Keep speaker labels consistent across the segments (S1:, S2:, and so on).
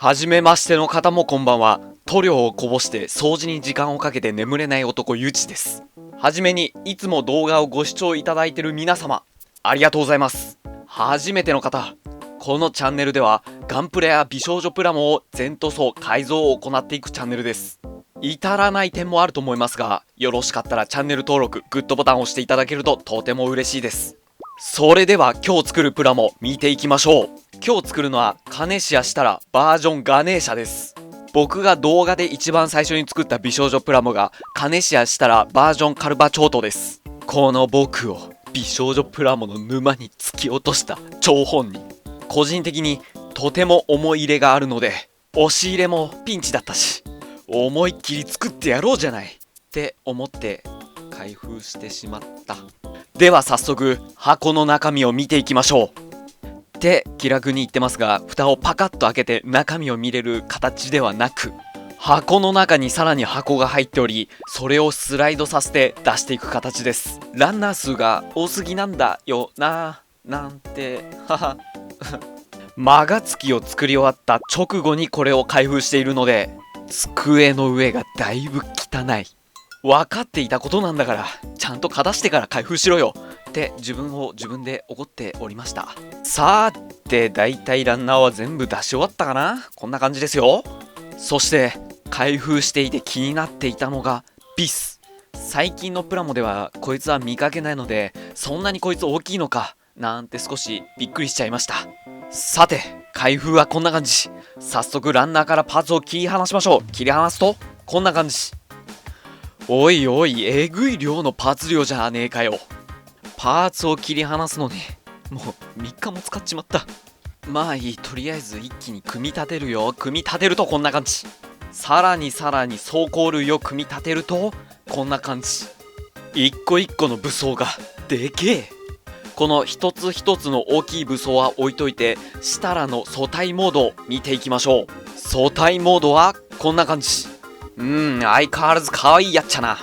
S1: はじめましての方もこんばんは。塗料をこぼして掃除に時間をかけて眠れない男ゆちです。はじめにいつも動画をご視聴いただいている皆様、ありがとうございます。初めての方、このチャンネルではガンプラや美少女プラモを全塗装改造を行っていくチャンネルです。至らない点もあると思いますが、よろしかったらチャンネル登録、グッドボタンを押していただけるととても嬉しいです。それでは今日作るプラモ見ていきましょう。今日作るのはカネシアしたらバージョンガネーシャです。僕が動画で一番最初に作った美少女プラモがカネシアしたらバージョンカルバチョートです。この僕を美少女プラモの沼に突き落とした張本人、個人的にとても思い入れがあるので、押し入れもピンチだったし、思いっきり作ってやろうじゃないって思って開封してしまった。では早速箱の中身を見ていきましょう。って気楽に言ってますが、蓋をパカッと開けて中身を見れる形ではなく、箱の中にさらに箱が入っており、それをスライドさせて出していく形です。ランナー数が多すぎなんだよななんてはマガツキを作り終わった直後にこれを開封しているので、机の上がだいぶ汚い。分かっていたことなんだからちゃんとかだしてから開封しろよって自分を自分で怒っておりました。さーて、だいたいランナーは全部出し終わったかな。こんな感じですよ。そして開封していて気になっていたのがビス。最近のプラモではこいつは見かけないので、そんなにこいつ大きいのかなんて少しびっくりしちゃいました。さて開封はこんな感じ。早速ランナーからパーツを切り離しましょう。切り離すとこんな感じ。おいおい、えぐい量のパーツ量じゃねえかよ。パーツを切り離すのにもう3日も使っちまった。まあいい、とりあえず一気に組み立てるよ。組み立てるとこんな感じ。さらに装甲類を組み立てるとこんな感じ。一個一個の武装がでけえ。この一つ一つの大きい武装は置いといて、設楽の素体モードを見ていきましょう。素体モードはこんな感じ。相変わらず可愛いやっちゃな。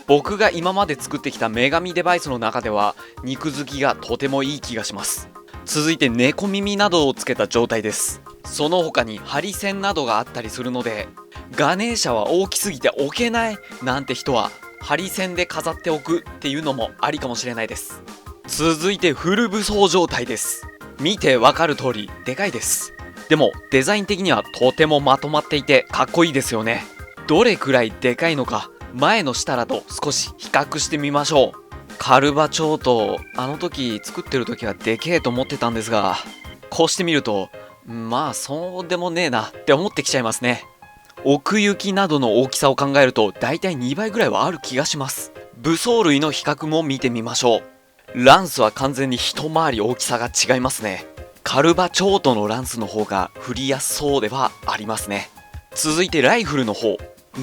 S1: 僕が今まで作ってきた女神デバイスの中では肉付きがとてもいい気がします。続いて猫耳などをつけた状態です。その他にハリセンなどがあったりするので、ガネーシャは大きすぎて置けないなんて人はハリセンで飾っておくっていうのもありかもしれないです。続いてフル武装状態です。見てわかる通りでかいです。でもデザイン的にはとてもまとまっていてかっこいいですよね。どれくらいでかいのか前の設楽と少し比較してみましょう。カルバチョート、あの時作ってる時はでけえと思ってたんですが、こうしてみるとまあそうでもねえなって思ってきちゃいますね。奥行きなどの大きさを考えるとだいたい2倍ぐらいはある気がします。武装類の比較も見てみましょう。ランスは完全に一回り大きさが違いますね。カルバチョートのランスの方が振りやすそうではありますね。続いてライフルの方。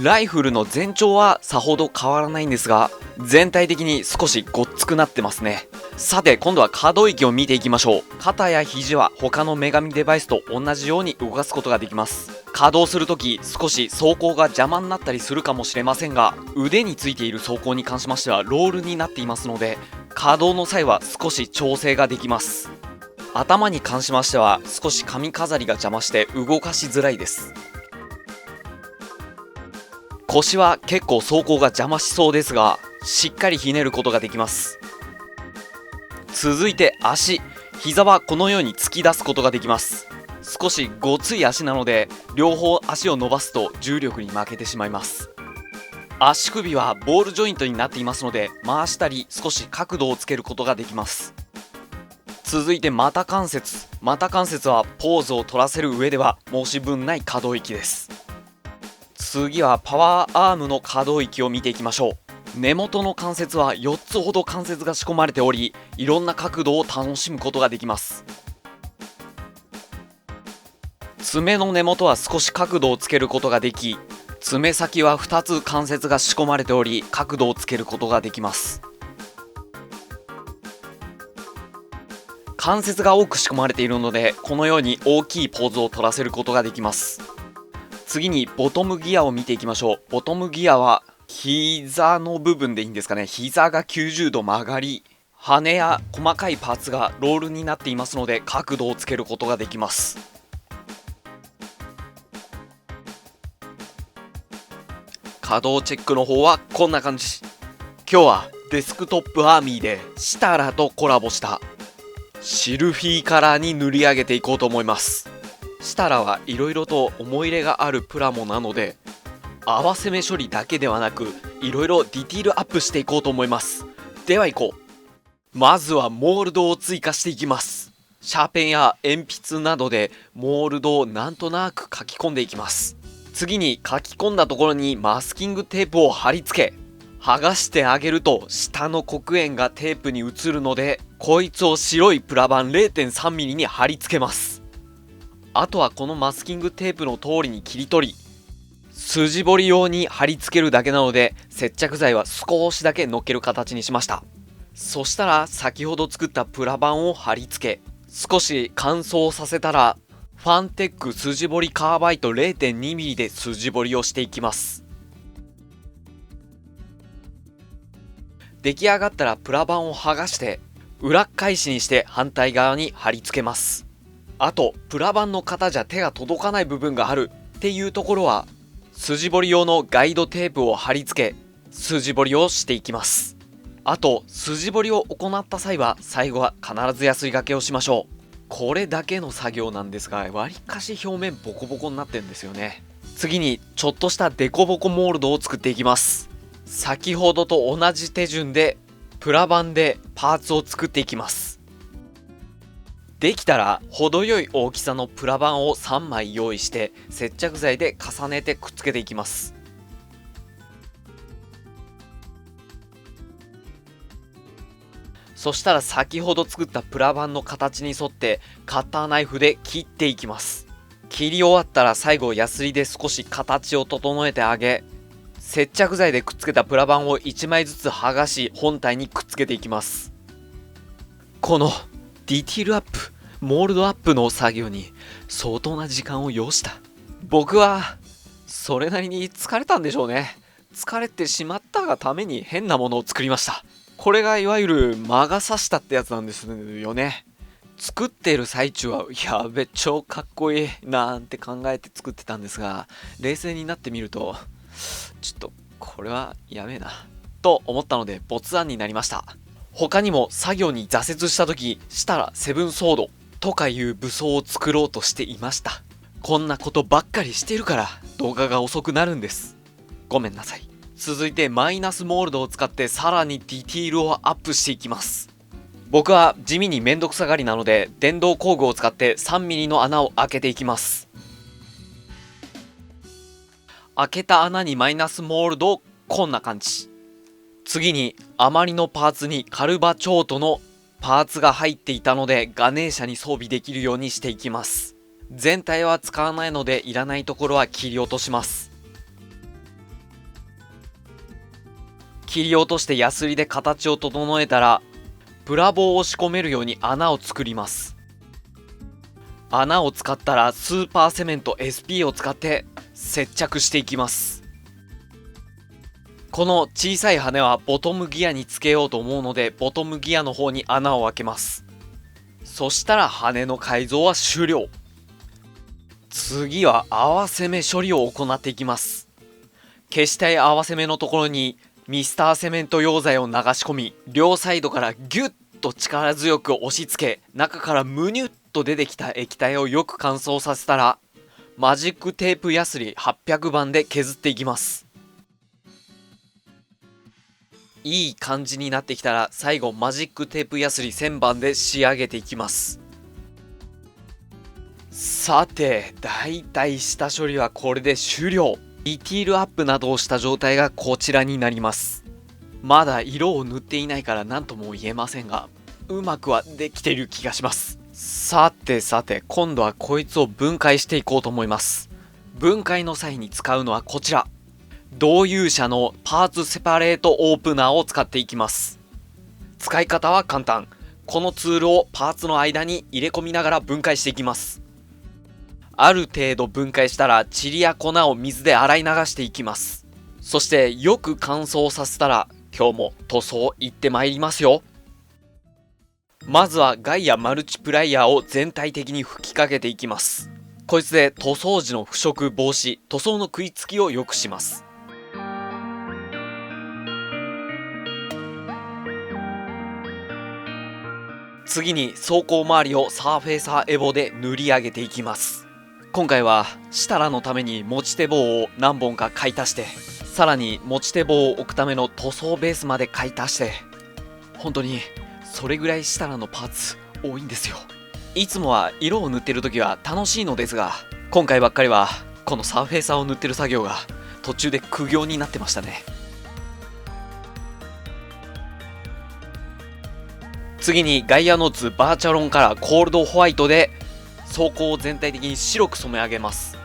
S1: ライフルの全長はさほど変わらないんですが、全体的に少しごっつくなってますね。さて今度は可動域を見ていきましょう。肩や肘は他の女神デバイスと同じように動かすことができます。稼働するとき少し走行が邪魔になったりするかもしれませんが、腕についている走行に関しましてはロールになっていますので、稼働の際は少し調整ができます。頭に関しましては少し髪飾りが邪魔して動かしづらいです。腰は結構走行が邪魔しそうですが、しっかりひねることができます。続いて足。膝はこのように突き出すことができます。少しごつい足なので両方足を伸ばすと重力に負けてしまいます。足首はボールジョイントになっていますので、回したり少し角度をつけることができます。続いて股関節。股関節はポーズを取らせる上では申し分ない可動域です。次はパワーアームの可動域を見ていきましょう。根元の関節は4つほど関節が仕込まれており、いろんな角度を楽しむことができます。爪の根元は少し角度をつけることができ、爪先は2つ関節が仕込まれており角度をつけることができます。関節が多く仕込まれているので、このように大きいポーズを取らせることができます。次にボトムギアを見ていきましょう。ボトムギアは膝の部分でいいんですかね。膝が90度曲がり、羽や細かいパーツがロールになっていますので角度をつけることができます。稼働チェックの方はこんな感じ。今日はデスクトップアーミーでシタラとコラボしたシルフィーカラーに塗り上げていこうと思います。シタラはいろいろと思い入れがあるプラモなので、合わせ目処理だけではなくいろいろディティールアップしていこうと思います。では行こう。まずはモールドを追加していきます。シャーペンや鉛筆などでモールドをなんとなく書き込んでいきます。次に書き込んだところにマスキングテープを貼り付け、剥がしてあげると下の黒鉛がテープに移るので、こいつを白いプラ板 0.3mm に貼り付けます。あとはこのマスキングテープの通りに切り取り、筋彫り用に貼り付けるだけなので、接着剤は少しだけ乗っける形にしました。そしたら先ほど作ったプラ板を貼り付け、少し乾燥させたらファンテック筋彫りカーバイト 0.2mm で筋彫りをしていきます。出来上がったらプラ板を剥がして裏返しにして反対側に貼り付けます。あとプラ板の型じゃ手が届かない部分があるっていうところは、筋彫り用のガイドテープを貼り付け筋彫りをしていきます。あと筋彫りを行った際は最後は必ずヤスリがけをしましょう。これだけの作業なんですが、わりかし表面ボコボコになってるんですよね。次にちょっとしたデコボコモールドを作っていきます。先ほどと同じ手順でプラ板でパーツを作っていきます。できたら程よい大きさのプラ板を3枚用意して接着剤で重ねてくっつけていきます。そしたら先ほど作ったプラ板の形に沿ってカッターナイフで切っていきます。切り終わったら最後ヤスリで少し形を整えてあげ、接着剤でくっつけたプラ板を1枚ずつ剥がし本体にくっつけていきます。このディティールアップ、モールドアップの作業に相当な時間を要した。僕はそれなりに疲れたんでしょうね。疲れてしまったがために変なものを作りました。これがいわゆる魔が差したってやつなんですよね。作っている最中はやべ超かっこいいなんて考えて作ってたんですが、冷静になってみるとちょっとこれはやべえなと思ったので没案になりました。他にも作業に挫折した時、したらセブンソードとかいう武装を作ろうとしていました。こんなことばっかりしてるから動画が遅くなるんです。ごめんなさい。続いてマイナスモールドを使ってさらにディティールをアップしていきます。僕は地味にめんどくさがりなので電動工具を使って 3mm の穴を開けていきます。開けた穴にマイナスモールドをこんな感じ。次に余りのパーツにカルバチョートのパーツが入っていたのでガネーシャに装備できるようにしていきます。全体は使わないのでいらないところは切り落とします。切り落としてヤスリで形を整えたらプラ棒を仕込めるように穴を作ります。穴を使ったらスーパーセメント SP を使って接着していきます。この小さい羽はボトムギアにつけようと思うのでボトムギアの方に穴を開けます。そしたら羽の改造は終了。次は合わせ目処理を行っていきます。消したい合わせ目のところにミスターセメント溶剤を流し込み、両サイドからギュッと力強く押し付け、中からムニュッと出てきた液体をよく乾燥させたらマジックテープヤスリ800番で削っていきます。いい感じになってきたら最後マジックテープヤスリ1000番で仕上げていきます。さてだいたい下処理はこれで終了。ディティールアップなどをした状態がこちらになります。まだ色を塗っていないから何とも言えませんが、うまくはできている気がします。さて今度はこいつを分解していこうと思います。分解の際に使うのはこちら、同友社のパーツセパレートオープナーを使っていきます。使い方は簡単。このツールをパーツの間に入れ込みながら分解していきます。ある程度分解したら塵や粉を水で洗い流していきます。そしてよく乾燥させたら今日も塗装行ってまいりますよ。まずはガイアマルチプライヤーを全体的に吹きかけていきます。こいつで塗装時の腐食防止、塗装の食いつきを良くします。次に走行周りをサーフェイサーエボで塗り上げていきます。今回は設楽のために持ち手棒を何本か買い足して、さらに持ち手棒を置くための塗装ベースまで買い足して、本当にそれぐらい設楽のパーツ多いんですよ。いつもは色を塗ってる時は楽しいのですが、今回ばっかりはこのサーフェイサーを塗ってる作業が途中で苦行になってましたね。次にガイアノーツバーチャロンカラーコールドホワイトで走行を全体的に白く染め上げます。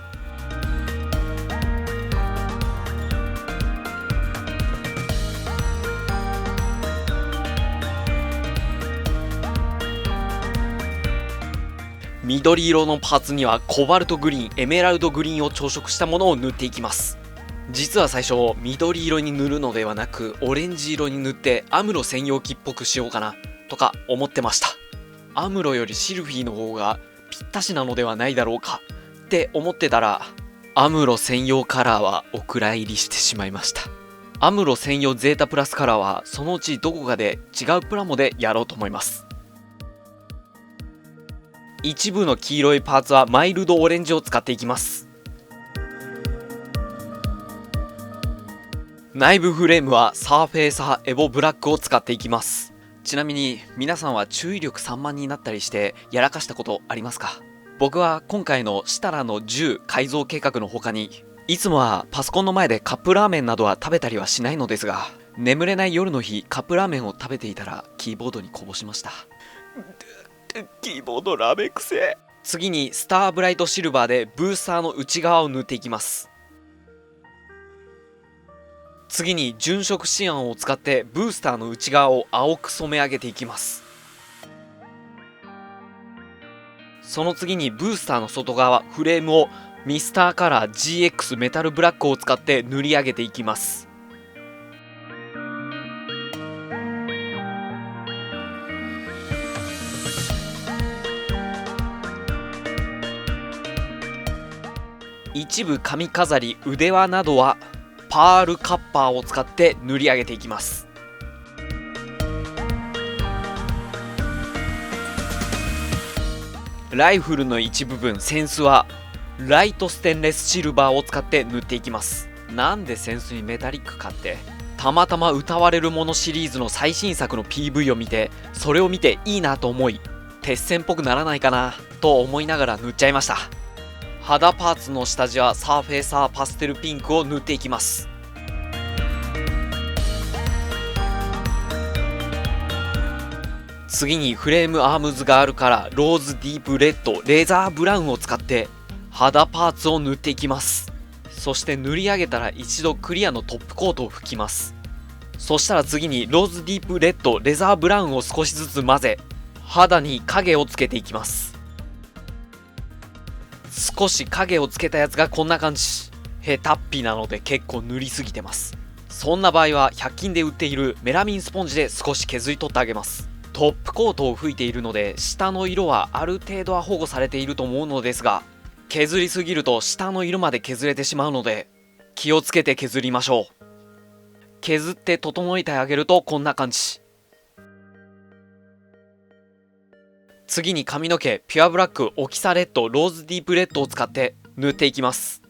S1: 緑色のパーツにはコバルトグリーン、エメラルドグリーンを調色したものを塗っていきます。実は最初緑色に塗るのではなくオレンジ色に塗ってアムロ専用機っぽくしようかなとか思ってました。アムロよりシルフィーの方がぴったしなのではないだろうかって思ってたら、アムロ専用カラーはお蔵入りしてしまいました。アムロ専用ゼータプラスカラーはそのうちどこかで違うプラモでやろうと思います。一部の黄色いパーツはマイルドオレンジを使っていきます。内部フレームはサーフェイサーエボブラックを使っていきます。ちなみに皆さんは注意力散漫になったりしてやらかしたことありますか？僕は今回の設楽の10改造計画の他に、いつもはパソコンの前でカップラーメンなどは食べたりはしないのですが、眠れない夜の日カップラーメンを食べていたらキーボードにこぼしました。キーボードラーメンくせ。次にスターブライトシルバーでブースターの内側を塗っていきます。次に純色シアンを使ってブースターの内側を青く染め上げていきます。その次にブースターの外側フレームをミスターカラー GX メタルブラックを使って塗り上げていきます。一部髪飾り腕輪などはパールカッパーを使って塗り上げていきます。ライフルの一部分センスはライトステンレスシルバーを使って塗っていきます。なんでセンスにメタリックかって、たまたま歌われるものシリーズの最新作の PV を見て、それを見ていいなと思い、鉄線っぽくならないかなと思いながら塗っちゃいました。肌パーツの下地はサーフェイサーパステルピンクを塗っていきます。次にフレームアームズガールカラーローズディープレッドレーザーブラウンを使って肌パーツを塗っていきます。そして塗り上げたら一度クリアのトップコートを拭きます。そしたら次にローズディープレッドレザーブラウンを少しずつ混ぜ、肌に影をつけていきます。少し影をつけたやつがこんな感じ。ヘタっぴなので結構塗りすぎてます。そんな場合は100均で売っているメラミンスポンジで少し削り取ってあげます。トップコートを吹いているので下の色はある程度は保護されていると思うのですが、削りすぎると下の色まで削れてしまうので気をつけて削りましょう。削って整えてあげるとこんな感じ。次に髪の毛ピュアブラックオキサレッドローズディープレッドを使って塗っていきます。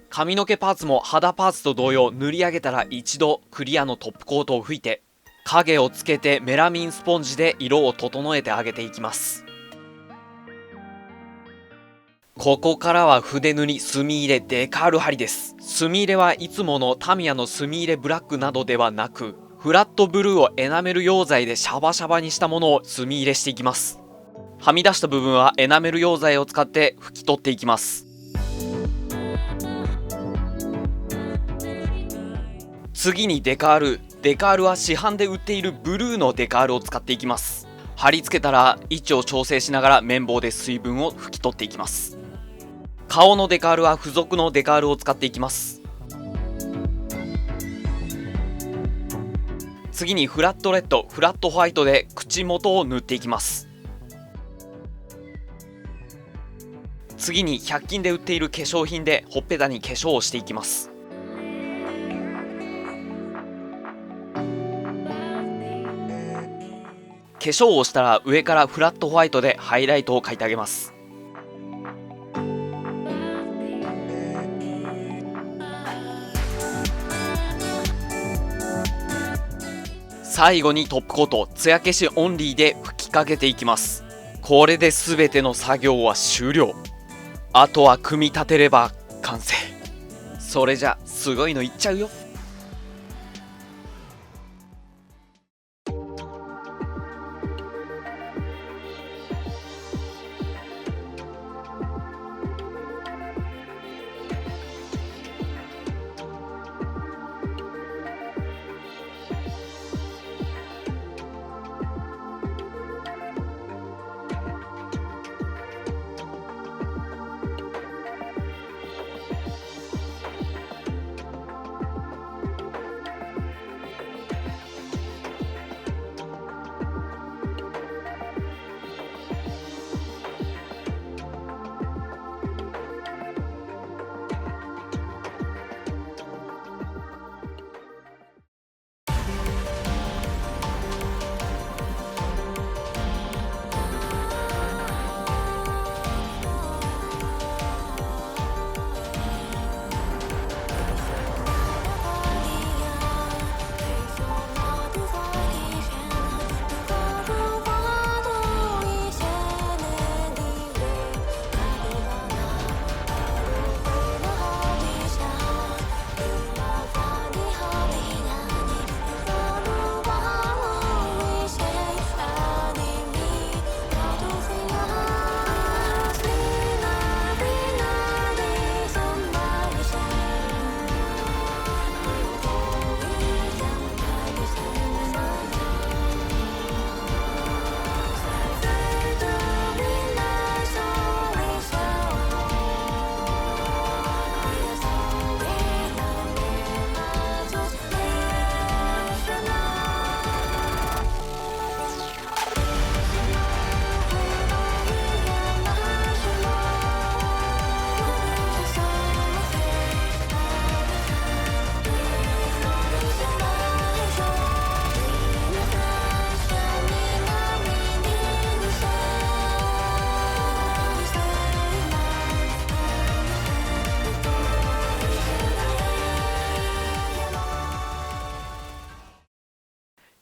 S1: 髪の毛パーツも肌パーツと同様塗り上げたら一度クリアのトップコートを吹いて影をつけてメラミンスポンジで色を整えてあげていきます。ここからは筆塗り墨入れデカール貼りです。墨入れはいつものタミヤの墨入れブラックなどではなく、フラットブルーをエナメル溶剤でシャバシャバにしたものを墨入れしていきます。はみ出した部分はエナメル溶剤を使って拭き取っていきます。次にデカール。デカールは市販で売っているブルーのデカールを使っていきます。貼り付けたら位置を調整しながら綿棒で水分を拭き取っていきます。顔のデカールは付属のデカールを使っていきます。次にフラットレッド、フラットホワイトで口元を塗っていきます。次に100均で売っている化粧品でほっぺたに化粧をしていきます。化粧をしたら上からフラットホワイトでハイライトを描いてあげます。最後にトップコート艶消しオンリーで吹きかけていきます。これで全ての作業は終了。あとは組み立てれば完成。それじゃすごいのいっちゃうよ。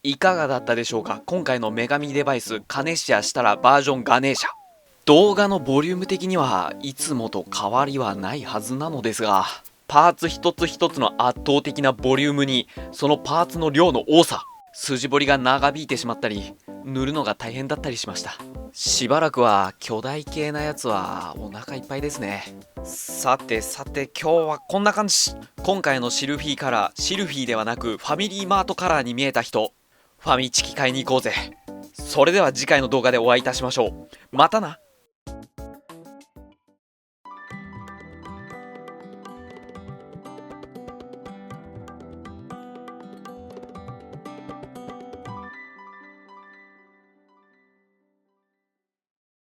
S1: いかがだったでしょうか。今回の女神デバイスカネシアしたらバージョンガネーシャ。動画のボリューム的にはいつもと変わりはないはずなのですが、パーツ一つ一つの圧倒的なボリュームにそのパーツの量の多さ、筋彫りが長引いてしまったり塗るのが大変だったりしました。しばらくは巨大系なやつはお腹いっぱいですね。さて今日はこんな感じ。今回のシルフィーカラー、シルフィーではなくファミリーマートカラーに見えた人、ファミチキ買いに行こうぜ。それでは次回の動画でお会いいたしましょう。またな。